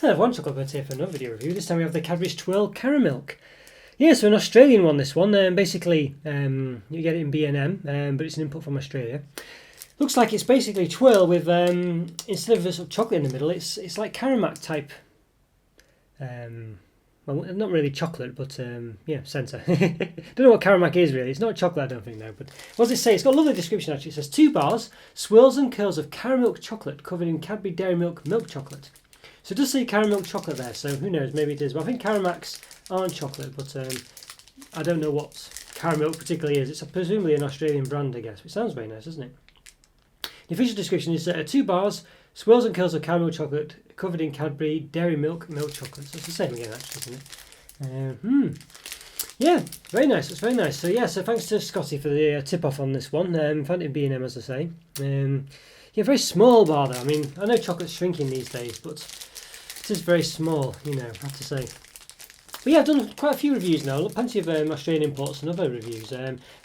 Hello everyone, Chocolo here for another video review. This time we have the Cadbury's Twirl Caramilk. Yeah, so an Australian one this one. Basically, you get it in B&M, but it's an import from Australia. Looks like it's basically Twirl with, instead of a sort of chocolate in the middle, it's like Caramilk type. Well, not really chocolate, but yeah, centre. Don't know what Caramilk is really. It's not chocolate, I don't think, though. But what does it say? It's got a lovely description actually. It says 2 bars, swirls and curls of caramilk chocolate covered in Cadbury Dairy Milk milk chocolate. So it does say caramilk chocolate there, so who knows, maybe it is. But I think Caramilks aren't chocolate, but I don't know what Caramilk particularly is. It's presumably an Australian brand, I guess. It sounds very nice, doesn't it? The official description is 2 bars, swirls and curls of caramel chocolate covered in Cadbury Dairy Milk milk chocolate. So it's the same again, actually, isn't it? Yeah, very nice. It's very nice. So yeah, so thanks to Scotty for the tip-off on this one. Found it in B&M, as I say. Yeah, very small bar though. I mean, I know chocolate's shrinking these days, but it is very small, you know, I have to say. But yeah, I've done quite a few reviews now. Plenty of Australian imports and other reviews.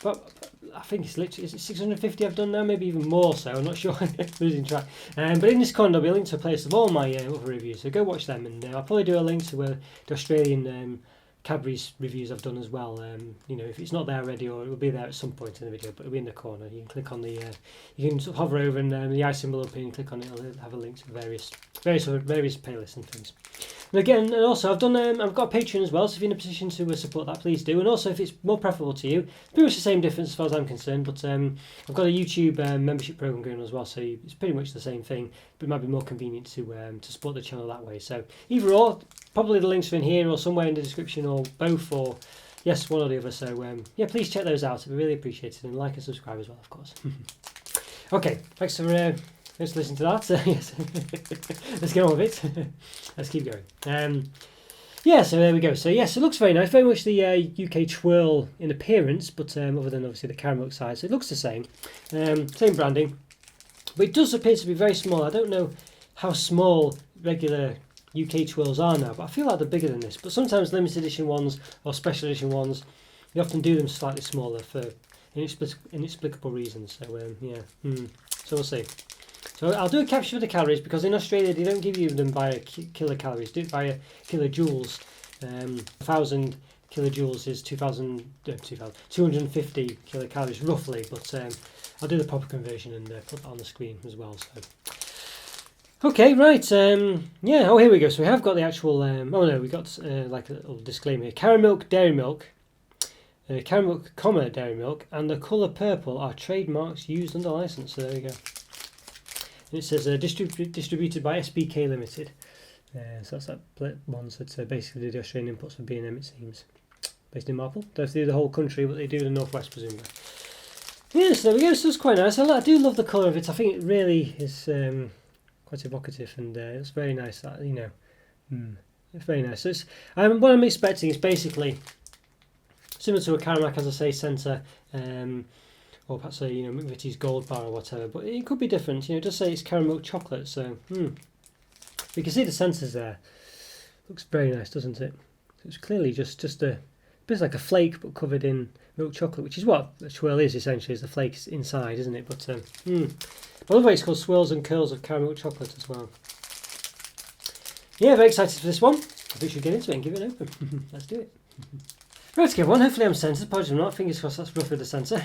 But I think it's literally, is it 650 I've done now? Maybe even more so, I'm not sure. Losing track. But in this corner there'll be a link to a playlist of all my other reviews, so go watch them. And I'll probably do a link to the Australian Cadbury's reviews I've done as well. You know, if it's not there already, or it will be there at some point in the video, but it'll be in the corner. You can click on the, you can sort of hover over and the eye symbol up here and click on it. It'll have a link to various playlists and things. And again, and also I've got a Patreon as well, so if you're in a position to support that, please do. And also, if it's more preferable to you, it's pretty much the same difference as far as I'm concerned. But I've got a YouTube membership program going on as well, so it's pretty much the same thing, but it might be more convenient to support the channel that way. So either or, probably the links are in here or somewhere in the description, or both, or yes, one or the other. So yeah, please check those out. It'd be really appreciated, and like and subscribe as well, of course. Okay, thanks for listening to that. Yes, let's get on with it. Let's keep going. Yeah, so there we go. So yes, it looks very nice. Very much the UK Twirl in appearance, but other than obviously the caramel side, so it looks the same. Same branding, but it does appear to be very small. I don't know how small regular UK Twirls are now, but I feel like they're bigger than this. But sometimes limited edition ones or special edition ones, you often do them slightly smaller for inexplicable reasons. So yeah, so we'll see. So I'll do a capture of the calories, because in Australia they don't give you them by kilocalories, do it by kilojoules. 1,000 kilojoules is 250 kilocalories roughly, but I'll do the proper conversion and put that on the screen as well. So okay, right, yeah, oh here we go. So we have got the actual, oh no, we got like a little disclaimer here. Caramilk Dairy Milk, Caramilk, Dairy Milk, and the colour purple are trademarks used under licence. So there we go. And it says distributed by SBK Limited. So that's that ones that basically the Australian imports for B&M, it seems. Based in Marple. Don't do the whole country, but they do the northwest presumably. Yes, there we go. So it's quite nice. I do love the colour of it. I think it really is quite evocative, and it's very nice. That, you know, it's very nice. So it's, what I'm expecting is basically similar to a Caramilk, as I say, centre, or perhaps a McVitie's Gold Bar or whatever. But it could be different. You know, just say it's caramel chocolate. So you can see the centres there. Looks very nice, doesn't it? It's clearly just a bit like a flake, but covered in milk chocolate, which is what a twirl is essentially. Is the flakes inside, isn't it? But by the way, it's called swirls and curls of caramel chocolate as well. Yeah, very excited for this one. I think we should get into it and give it an open. Let's do it. Right, everyone, hopefully I'm centred, apologies if I'm not, fingers crossed that's roughly the centre.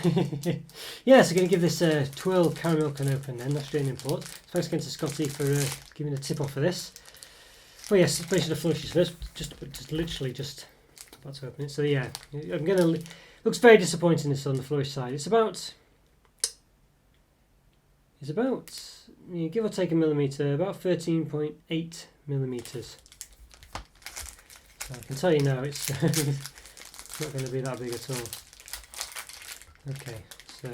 Yeah, so going to give this Twirl Caramilk an open then, Australian import. Thanks again to Scotty for giving a tip off for this. Oh yes, separation of flourishes first, just literally just about to open it. So yeah, I'm going to, looks very disappointing this on the flourish side. It's about, yeah, give or take a millimetre, about 13.8 millimetres. So I can tell you now it's not going to be that big at all. Okay, so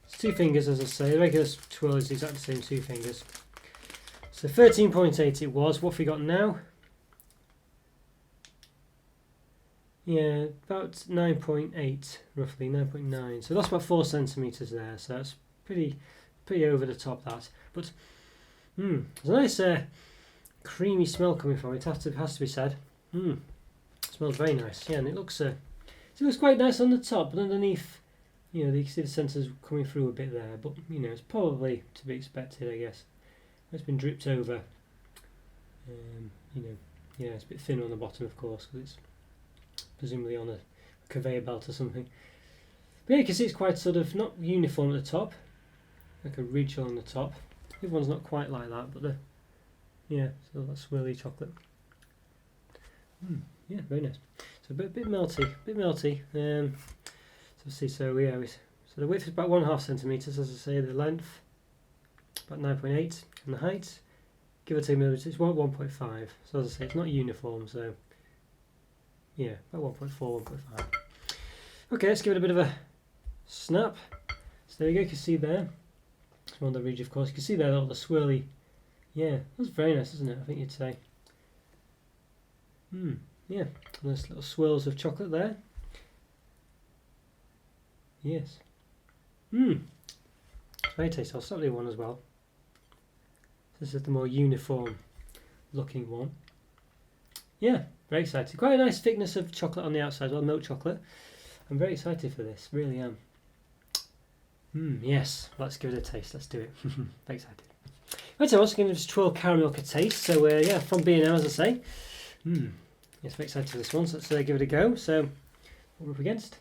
it's 2 fingers, as I say. The regular twirl is exactly the same 2 fingers. So 13.8 it was. What have we got now? Yeah, about 9.8, roughly 9.9. So that's about 4 centimetres there. So that's pretty over the top, that. But there's a nice creamy smell coming from it. Has to be said. Smells very nice, yeah, and it looks quite nice on the top, but underneath, you know, you can see the centres coming through a bit there, but you know, it's probably to be expected, I guess. It's been dripped over You know, yeah, it's a bit thinner on the bottom, of course, because it's presumably on a conveyor belt or something. But yeah, you can see it's quite sort of not uniform at the top, like a ridge on the top. The other one's not quite like that, but yeah, so that's swirly chocolate. Yeah, very nice. So a bit melty. So see, so yeah, so the width is about 1.5 centimeters, as I say. The length about 9.8, and the height, give or take millimeters, it's 1.5. So as I say, it's not uniform. So yeah, about 1.4, 1.5. Okay, let's give it a bit of a snap. So there you go. You can see there. It's on the ridge, of course. You can see there all the swirly. Yeah, that's very nice, isn't it? I think you'd say. Yeah, nice little swirls of chocolate there. Yes. It's very tasty. I'll start with one as well. This is the more uniform looking one. Yeah, very excited. Quite a nice thickness of chocolate on the outside as well, milk chocolate. I'm very excited for this, really am. Yes, let's give it a taste. Let's do it. Very excited. Right, so I'm also going to just Twirl Caramilk a taste. So yeah, from B&M, as I say. Yes, very excited for this one. So let's give it a go. So what we're up against.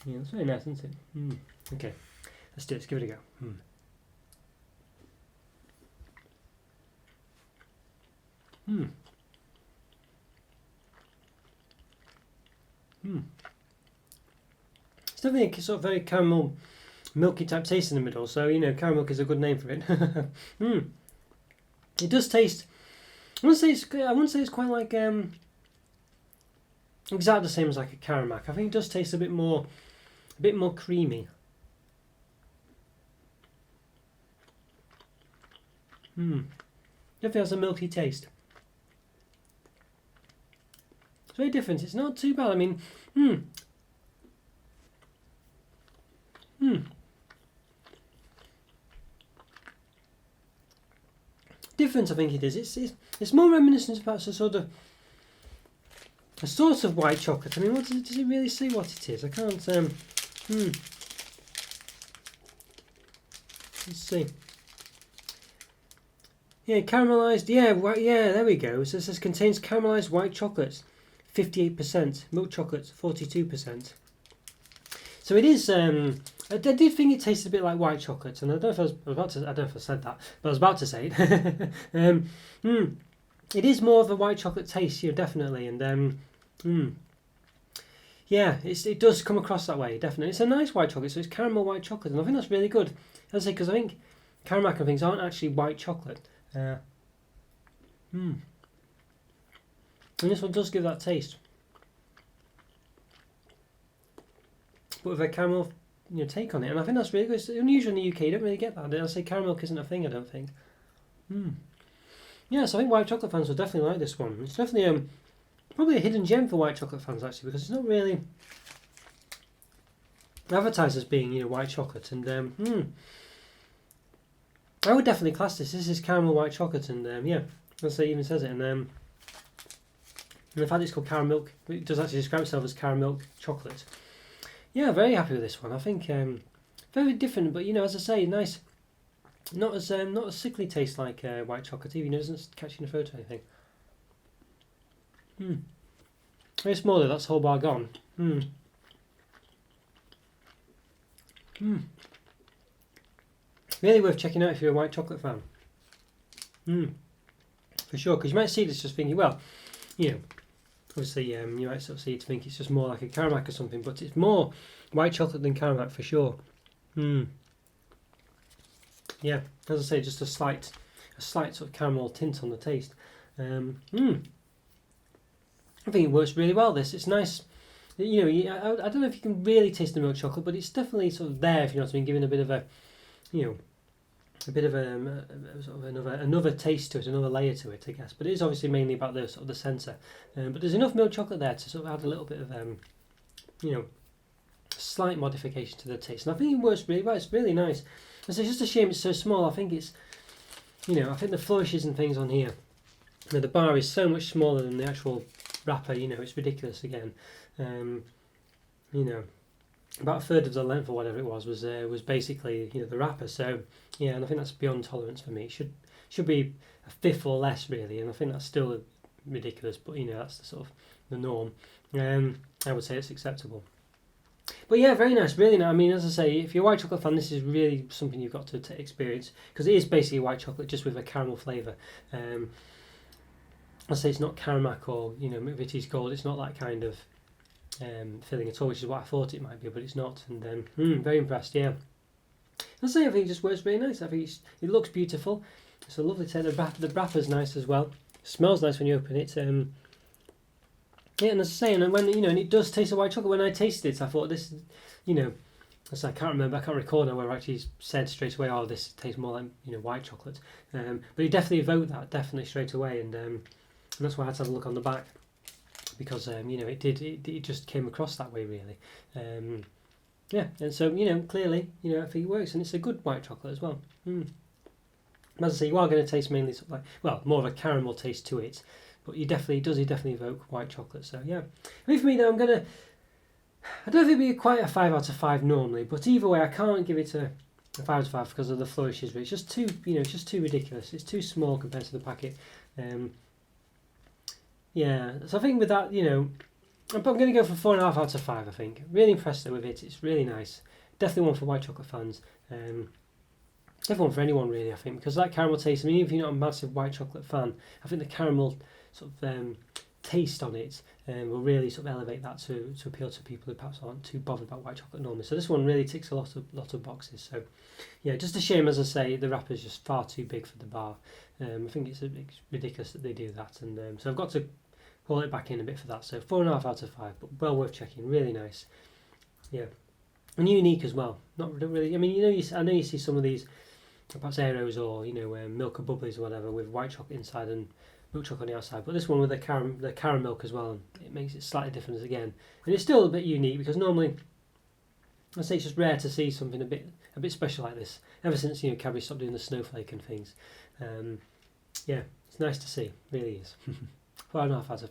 Yeah, that's very nice, isn't it? Okay, let's do it. Let's give it a go. It's definitely a sort of very caramel, milky type taste in the middle. So you know, caramilk is a good name for it. It does taste. I wouldn't say it's quite like exactly the same as like a Caramak. I think it does taste a bit more creamy. Definitely has a milky taste. It's very different. It's not too bad. I mean, different. I think it is. It's more reminiscent of perhaps a sort of white chocolate. I mean, does it really say what it is? I can't. Let's see. Yeah, caramelized. Yeah, yeah. There we go. So it says contains caramelized white chocolates, 58%. Milk chocolates, 42%. So it is. I did think it tasted a bit like white chocolate, and I don't know if I said that, but I was about to say it. It is more of a white chocolate taste, definitely, and yeah, it does come across that way, definitely. It's a nice white chocolate, so it's caramel white chocolate, and I think that's really good. As I say, because I think Caramak and things aren't actually white chocolate. And this one does give that taste, but with a caramel take on it, and I think that's really good. It's unusual in the UK. You don't really get that. I say caramel isn't a thing, I don't think. Yeah, so I think white chocolate fans will definitely like this one. It's definitely probably a hidden gem for white chocolate fans, actually, because it's not really advertised as being white chocolate. And I would definitely class this. This is caramel white chocolate, and yeah, as it even says it. And the fact it's called Caramilk, it does actually describe itself as Caramilk chocolate. Yeah, very happy with this one. I think very different, but as I say, nice. Not as sickly taste like white chocolate. Even it doesn't catch you in a photo or anything. Very small though. That's whole bar gone. Really worth checking out if you're a white chocolate fan. For sure, because you might see this just thinking, well, obviously you might sort of see it to think it's just more like a Caramak or something, but it's more white chocolate than Caramak for sure. Yeah, as I say, just a slight sort of caramel tint on the taste. I think it works really well. It's nice. I don't know if you can really taste the milk chocolate, but it's definitely sort of there. If you know what I mean, giving a bit of a, a bit of a sort of another taste to it, another layer to it, I guess. But it is obviously mainly about the sort of the centre. But there's enough milk chocolate there to sort of add a little bit of slight modification to the taste, and I think it works really well. It's really nice. It's just a shame it's so small. I think it's, I think the flourishes and things on here, the bar is so much smaller than the actual wrapper. It's ridiculous again. About a third of the length or whatever it was basically the wrapper. So yeah, and I think that's beyond tolerance for me. It should should be a fifth or less really, and I think that's still ridiculous, but you know, that's the sort of the norm. I would say it's acceptable. But yeah, very nice, really nice. I mean, as I say, if you're a white chocolate fan, this is really something you've got to experience, because it is basically white chocolate just with a caramel flavour. I say it's not Caramac or, you know, McVitie's Gold. It's not that kind of filling at all, which is what I thought it might be, but it's not. And very impressed, yeah. I say I think it just works really nice. I think it looks beautiful. It's a lovely taste. The wrapper's nice as well. It smells nice when you open it. Yeah, and as I say, and when you know, and it does taste of white chocolate. When I tasted it, I thought this, you know, as I can't recall now where I actually said straight away, oh, this tastes more like, you know, white chocolate. But it definitely evoked that, definitely straight away, and that's why I had to have a look on the back, because you know, it just came across that way really. Yeah, and so, you know, clearly, you know, I think it works, and it's a good white chocolate as well. As I say, you are going to taste mainly sort of like, well, more of a caramel taste to it, but it definitely evoke white chocolate. So yeah, I mean, for me though, I don't know if it'd be quite a 5 out of 5 normally, but either way, I can't give it a 5 out of 5 because of the flourishes. But it's just too, you know, it's just too ridiculous. It's too small compared to the packet. Yeah, so I think with that, you know, I'm going to go for 4.5 out of 5. I think really impressed though with it. It's really nice. Definitely one for white chocolate fans. Definitely one for anyone really, I think, because that caramel taste. I mean, even if you're not a massive white chocolate fan, I think the caramel sort of taste on it will really sort of elevate that to appeal to people who perhaps aren't too bothered about white chocolate normally. So this one really ticks a lot of boxes. So yeah, just a shame, as I say, the wrapper is just far too big for the bar. I think it's ridiculous that they do that, and so I've got to pull it back in a bit for that. So 4.5 out of 5, but well worth checking. Really nice. Yeah, and unique as well. Not really. I mean, you know, I know you see some of these, perhaps Aeros or, you know, Milk or Bubblies or whatever, with white chocolate inside and milk chocolate on the outside, but this one with the Caramilk as well, and it makes it slightly different again, and it's still a bit unique, because normally I say it's just rare to see something a bit special like this, ever since, you know, Cadbury stopped doing the snowflake and things. Yeah, it's nice to see, really is. 4.5 out of 5.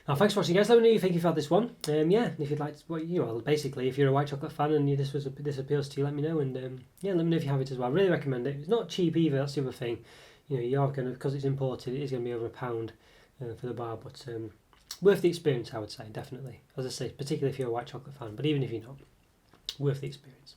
Now, thanks for watching, guys. Let me know what you think you've had this one. Yeah, if you'd like to, well, you know, basically, if you're a white chocolate fan and this appeals to you, let me know, and yeah, let me know if you have it as well. I really recommend it. It's not cheap either. That's the other thing. You know, you are going to, because it's imported, it is going to be over £1 for the bar, but worth the experience, I would say, definitely. As I say, particularly if you're a white chocolate fan, but even if you're not, worth the experience.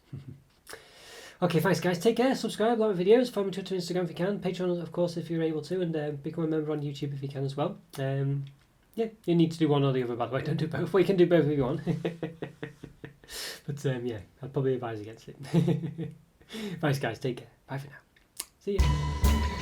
Okay, thanks guys, take care, subscribe, like my videos, follow me on Twitter and Instagram if you can, Patreon of course if you're able to, and become a member on YouTube if you can as well. Yeah, you need to do one or the other, by the way, don't do both. Well, you can do both if you want. But yeah, I'd probably advise against it. Thanks guys, take care, bye for now. See ya.